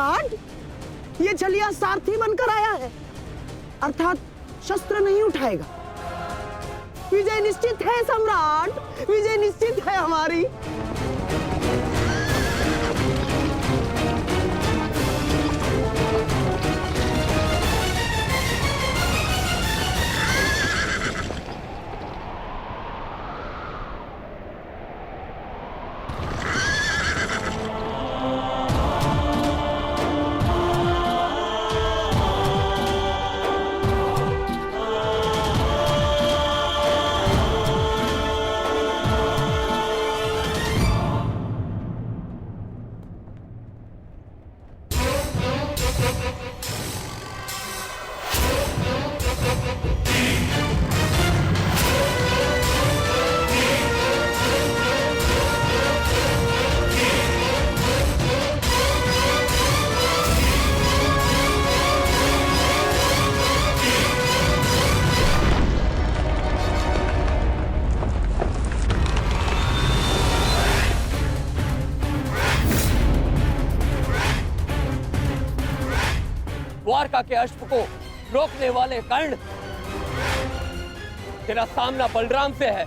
सम्राट, ये छलिया सारथी बनकर आया है, अर्थात शस्त्र नहीं उठाएगा। विजय निश्चित है सम्राट, विजय निश्चित है हमारी। द्वारका के अश्व को रोकने वाले कर्ण, तेरा सामना बलराम से है।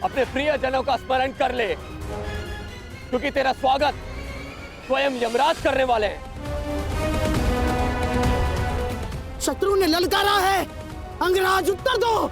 अपने प्रियजनों का स्मरण कर ले, क्योंकि तेरा स्वागत स्वयं यमराज करने वाले हैं। शत्रु ने ललकारा है, अंगराज उत्तर दो।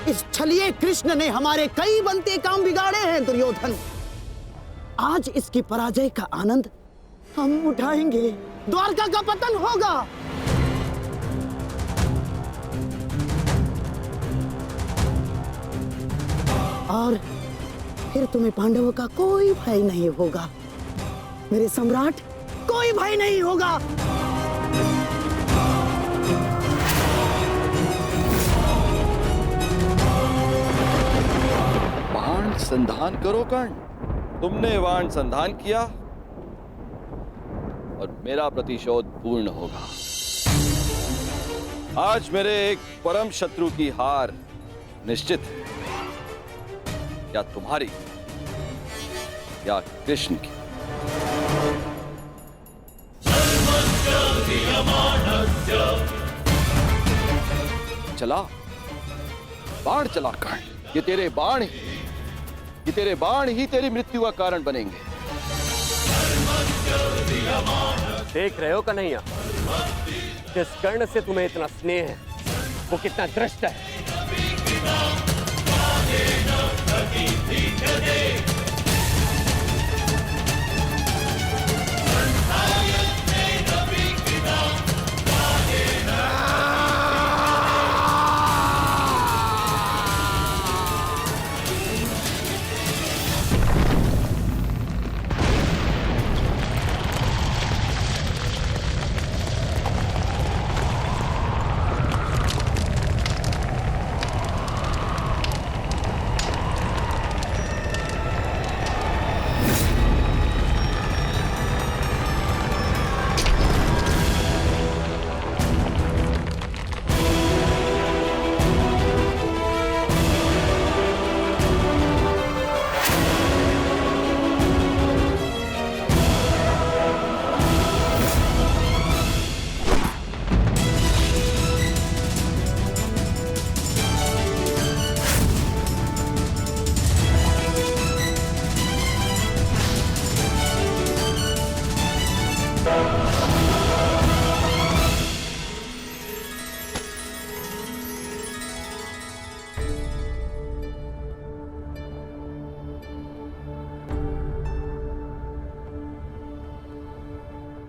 इस छलिए कृष्ण ने हमारे कई बनते काम बिगाड़े हैं दुर्योधन। आज इसकी पराजय का आनंद हम उठाएंगे, द्वारका का पतन होगा। और फिर तुम्हें पांडवों का कोई भय नहीं होगा, मेरे सम्राट, कोई भय नहीं होगा। संधान करो कर्ण, तुमने वाण संधान किया और मेरा प्रतिशोध पूर्ण होगा। आज मेरे एक परम शत्रु की हार निश्चित है, या तुम्हारी या कृष्ण की। चला बाण चला कर्ण, ये तेरे बाण ही तेरी मृत्यु का कारण बनेंगे। देख रहे हो कन्हैया, जिस कर्ण से तुम्हें इतना स्नेह है वो कितना दृष्ट है।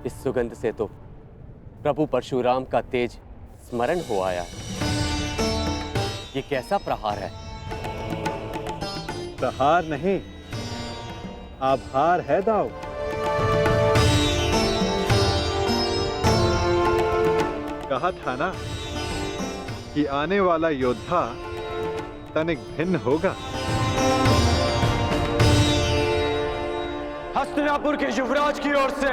इस सुगंध से तो प्रभु परशुराम का तेज स्मरण हो आया। ये कैसा प्रहार है? प्रहार नहीं, आभार है दाऊ। कहा था ना कि आने वाला योद्धा तनिक भिन्न होगा। हस्तिनापुर के युवराज की ओर से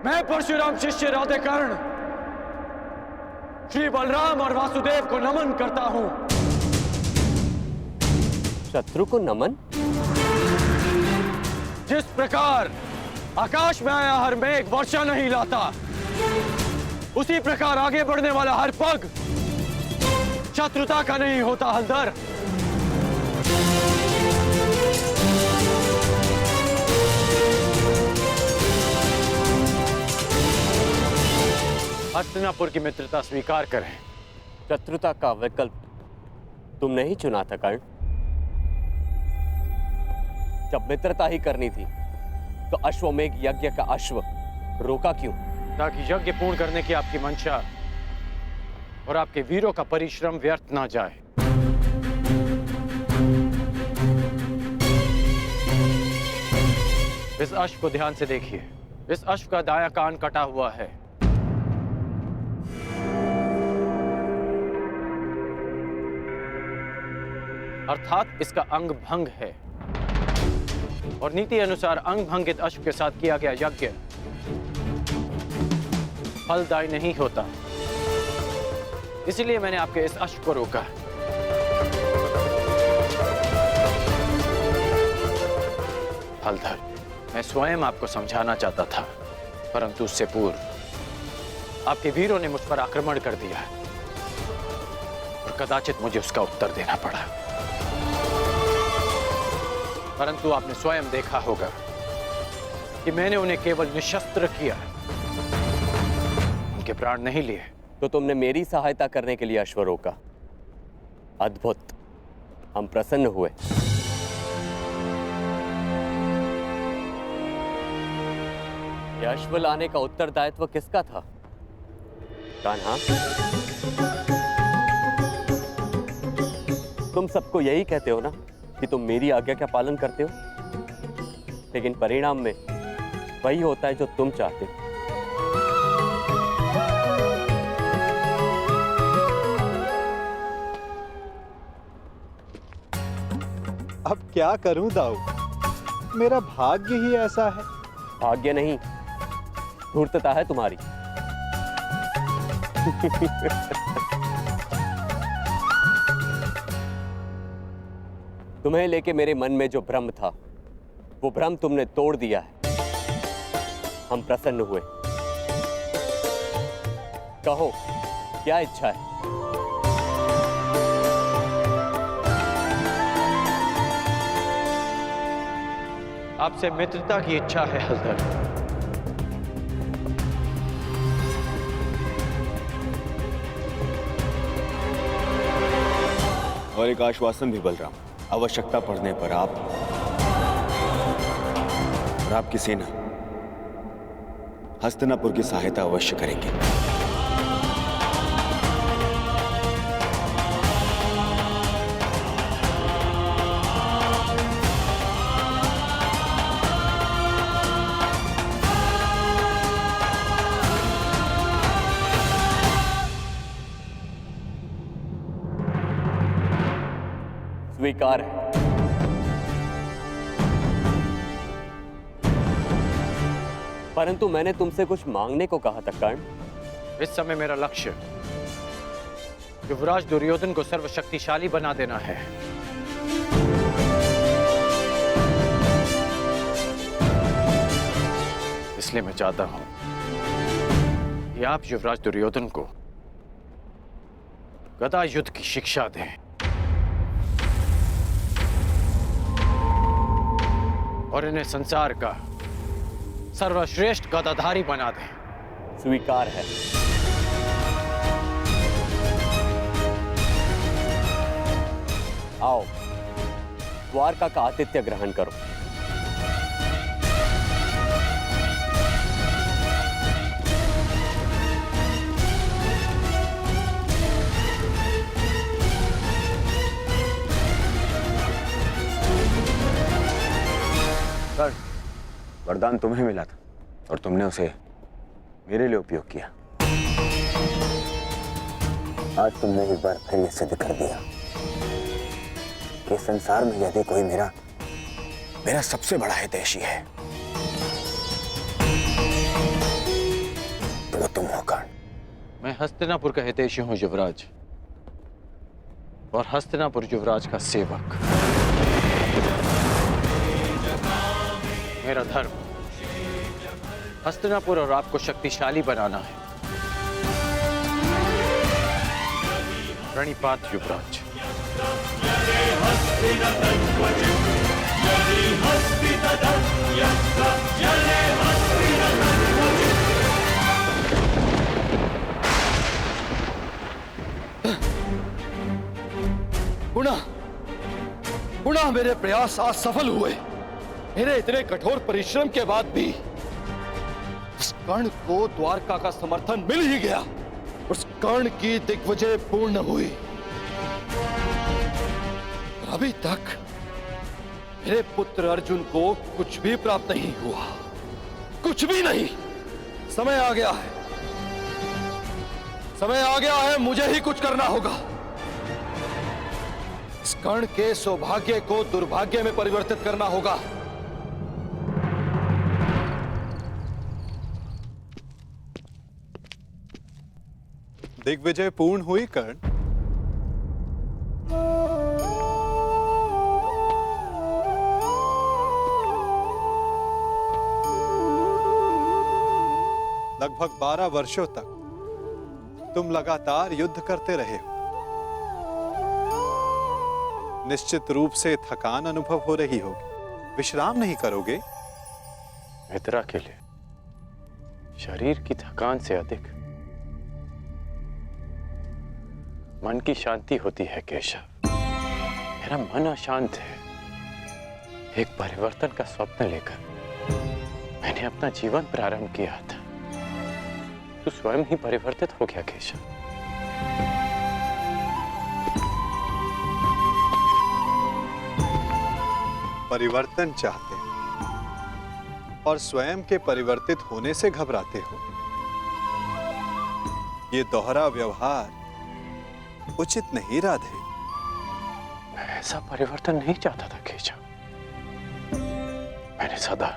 मैं परशुराम शिष्य राधेकर्ण श्री बलराम और वासुदेव को नमन करता हूं। शत्रु को नमन? जिस प्रकार आकाश में आया हर मेघ वर्षा नहीं लाता, उसी प्रकार आगे बढ़ने वाला हर पग शत्रुता का नहीं होता हलधर। हस्तिनापुर की मित्रता स्वीकार करें। शत्रुता का विकल्प तुमने ही चुना था कर्ण। जब मित्रता ही करनी थी तो अश्वमेघ यज्ञ का अश्व रोका क्यों? ताकि यज्ञ पूर्ण करने की आपकी मंशा और आपके वीरों का परिश्रम व्यर्थ ना जाए। इस अश्व को ध्यान से देखिए। इस अश्व का दायां कान कटा हुआ है। अर्थात इसका अंग भंग है और नीति अनुसार अंग भंगित अश्व के साथ किया गया यज्ञ फलदायी नहीं होता। इसलिए मैंने आपके इस अश्व को रोका। हलधर, मैं स्वयं आपको समझाना चाहता था, परंतु उससे पूर्व आपके वीरों ने मुझ पर आक्रमण कर दिया और कदाचित मुझे उसका उत्तर देना पड़ा। परंतु आपने स्वयं देखा होगा कि मैंने उन्हें केवल निशस्त्र किया, उनके प्राण नहीं लिए। तो तुमने मेरी सहायता करने के लिए अश्व रोका। अद्भुत, हम प्रसन्न हुए। यह अश्व लाने का उत्तरदायित्व किसका था? कान्हा, तुम सबको यही कहते हो ना कि तुम मेरी आज्ञा का पालन करते हो, लेकिन परिणाम में वही होता है जो तुम चाहते हो। अब क्या करूं दाऊ, मेरा भाग्य ही ऐसा है। भाग्य नहीं, धूर्तता है तुम्हारी। तुम्हें लेके मेरे मन में जो भ्रम था, वो भ्रम तुमने तोड़ दिया है। हम प्रसन्न हुए। कहो, क्या इच्छा है? आपसे मित्रता की इच्छा है हलधर। और एक आश्वासन भी बलराम, आवश्यकता पड़ने पर आप और आपकी सेना हस्तिनापुर की सहायता अवश्य करेंगे। स्वीकार है। परंतु मैंने तुमसे कुछ मांगने को कहा था कर्ण। इस समय मेरा लक्ष्य युवराज दुर्योधन को सर्वशक्तिशाली बना देना है। इसलिए मैं चाहता हूं कि आप युवराज दुर्योधन को गदा युद्ध की शिक्षा दें और इन्हें संसार का सर्वश्रेष्ठ गदाधारी बना दें। स्वीकार है। आओ, द्वारका का आतिथ्य ग्रहण करो। वरदान तुम्हें मिला था और तुमने उसे मेरे लिए उपयोग किया। आज तुमने एक बार फिर ये सिद्ध कर दिया कि संसार में यदि कोई मेरा सबसे बड़ा हितैषी है तो वो तुम हो कर्ण। मैं हस्तिनापुर का हितैषी हूं युवराज, और हस्तिनापुर युवराज का सेवक। मेरा धर्म हस्तिनापुर और आपको शक्तिशाली बनाना है। प्रणिपात युवराज। गुणा, गुणा, मेरे प्रयास आज सफल हुए। मेरे इतने कठोर परिश्रम के बाद भी उस कर्ण को द्वारका का समर्थन मिल ही गया। उस कर्ण की दिग्विजय पूर्ण हुई। अभी तक मेरे पुत्र अर्जुन को कुछ भी प्राप्त नहीं हुआ, कुछ भी नहीं। समय आ गया है, समय आ गया है, मुझे ही कुछ करना होगा। इस कर्ण के सौभाग्य को दुर्भाग्य में परिवर्तित करना होगा। दिग्विजय पूर्ण हुई कर्ण। लगभग 12 वर्षों तक तुम लगातार युद्ध करते रहे हो। निश्चित रूप से थकान अनुभव हो रही होगी। विश्राम नहीं करोगे? मित्रा के लिए शरीर की थकान से अधिक मन की शांति होती है केशव। मेरा मन अशांत है। एक परिवर्तन का स्वप्न लेकर मैंने अपना जीवन प्रारंभ किया था। तू स्वयं ही परिवर्तित हो गया केशव। परिवर्तन चाहते हैं और स्वयं के परिवर्तित होने से घबराते हो। ये दोहरा व्यवहार उचित नहीं राधे। मैं ऐसा परिवर्तन नहीं चाहता था केशव। मैंने सदा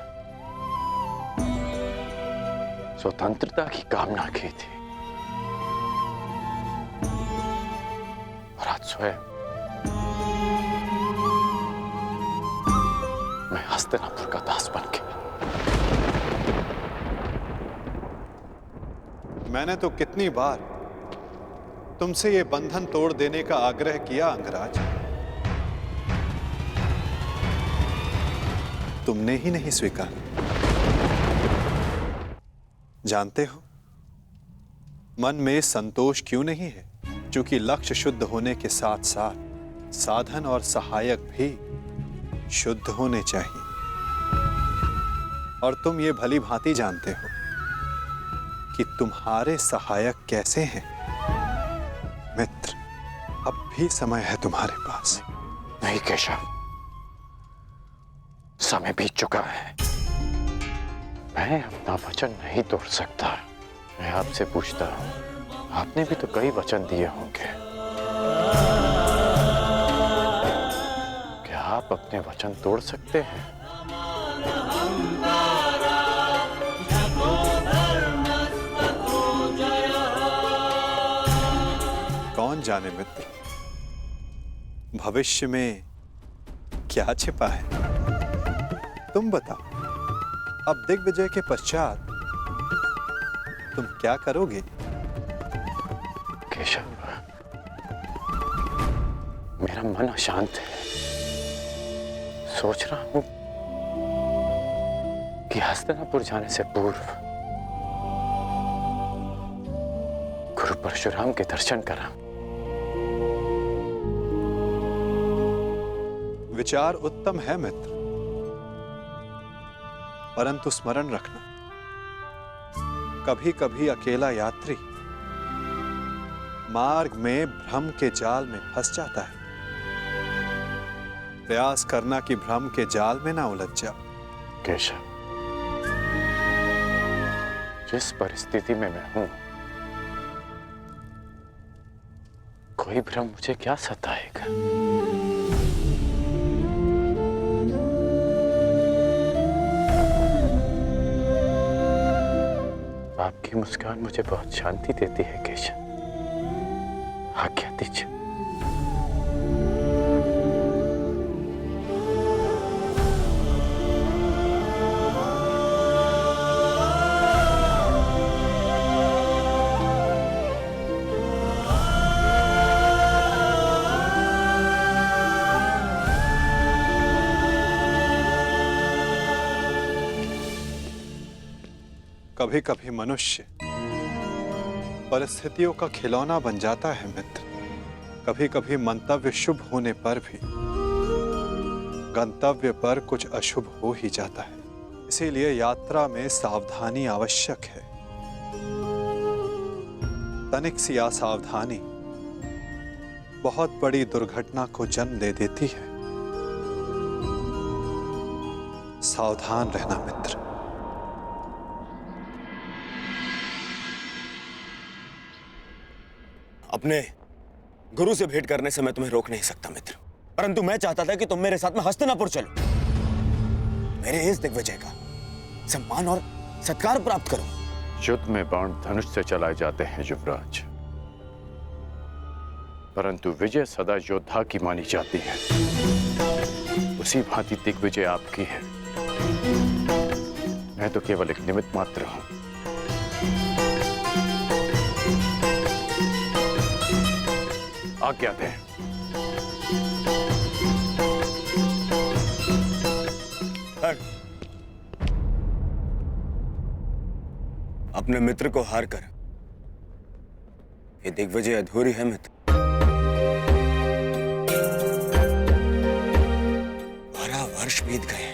स्वतंत्रता की कामना की थी, और आज स्वयं मैं हस्तिनापुर का दास बन गया। मैंने तो कितनी बार तुमसे ये बंधन तोड़ देने का आग्रह किया अंगराज, तुमने ही नहीं स्वीकारा। जानते हो मन में संतोष क्यों नहीं है? क्योंकि लक्ष्य शुद्ध होने के साथ साथ साधन और सहायक भी शुद्ध होने चाहिए। और तुम ये भली भांति जानते हो कि तुम्हारे सहायक कैसे हैं। मित्र, अब भी समय है तुम्हारे पास। नहीं केशव, समय बीत चुका है। मैं अपना वचन नहीं तोड़ सकता। मैं आपसे पूछता हूं, आपने भी तो कई वचन दिए होंगे। क्या आप अपने वचन तोड़ सकते हैं? कौन जाने मित्र, भविष्य में क्या छिपा है। तुम बताओ, अब दिग्विजय के पश्चात तुम क्या करोगे? केशव, मेरा मन अशांत है। सोच रहा हूं कि हस्तिनापुर जाने से पूर्व गुरु परशुराम के दर्शन करा। विचार उत्तम है मित्र, परंतु स्मरण रखना, कभी कभी अकेला यात्री मार्ग में भ्रम के जाल में फंस जाता है। प्रयास करना कि भ्रम के जाल में ना उलझ जाओ। केशव, जिस परिस्थिति में मैं हूं, कोई भ्रम मुझे क्या सताएगा। आपकी मुस्कान मुझे बहुत शांति देती है केशव। आज्ञा दीजिए। कभी कभी मनुष्य परिस्थितियों का खिलौना बन जाता है मित्र। कभी कभी मंतव्य शुभ होने पर भी गंतव्य पर कुछ अशुभ हो ही जाता है। इसीलिए यात्रा में सावधानी आवश्यक है। तनिक सी असावधानी बहुत बड़ी दुर्घटना को जन्म दे देती है। सावधान रहना मित्र। अपने गुरु से भेंट करने से मैं तुम्हें रोक नहीं सकता मित्र, परंतु मैं चाहता था कि तुम मेरे साथ में हस्तिनापुर चलो, मेरे इस दिग्विजय का सम्मान और सत्कार प्राप्त करो। युद्ध में बाण धनुष से चलाए जाते हैं युवराज, परंतु विजय सदा योद्धा की मानी जाती है। उसी भांति दिग्विजय आपकी है। मैं तो केवल एक निमित्त मात्र हूं। आज्ञा दें। अपने मित्र को हार कर ये दिग्विजय अधूरी है मित्र। 12 वर्ष बीत गए।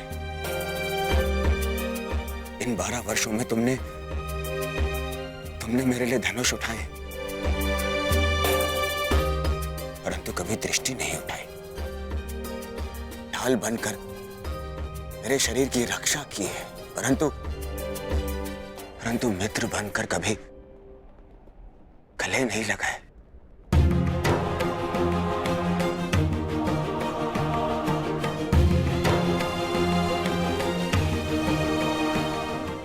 इन 12 वर्षों में तुमने मेरे लिए धनुष उठाए, परंतु कभी दृष्टि नहीं उठाई। ढाल बनकर मेरे शरीर की रक्षा की है, परंतु मित्र बनकर कभी गले नहीं लगाए।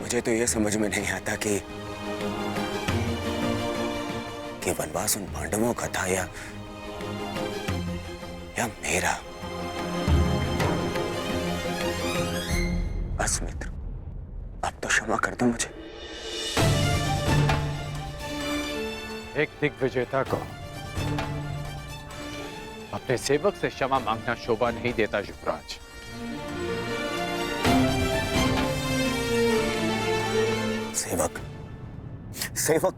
मुझे तो यह समझ में नहीं आता कि वनवास उन पांडवों का था या मेरा। बस मित्र, अब तो क्षमा कर दो मुझे। एक दिग्विजेता को अपने सेवक से क्षमा मांगना शोभा नहीं देता युवराज। सेवक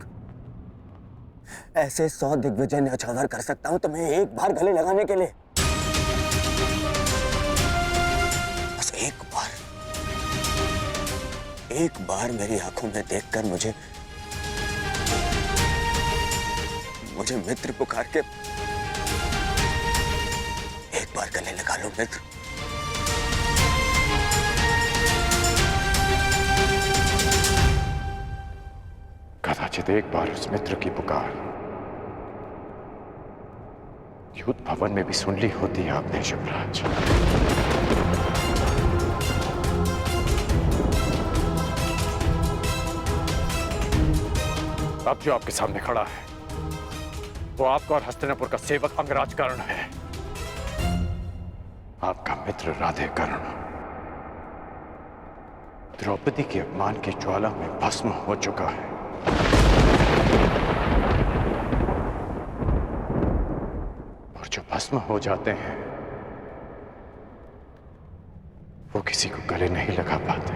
ऐसे 100 दिग्विजय न्यौछावर कर सकता हूं तुम्हें एक बार गले लगाने के लिए। बस एक बार मेरी आंखों में देखकर मुझे मित्र पुकार के एक बार गले लगा लो मित्र। कदाचित एक बार उस मित्र की पुकार युद्ध भवन में भी सुन ली होती आपने युवराज। अब जो आपके सामने खड़ा है वो आपका और हस्तिनापुर का सेवक अंगराज कर्ण है। आपका मित्र राधे कर्ण द्रौपदी के अपमान की ज्वाला में भस्म हो चुका है। और जो भस्म हो जाते हैं वो किसी को गले नहीं लगा पाते।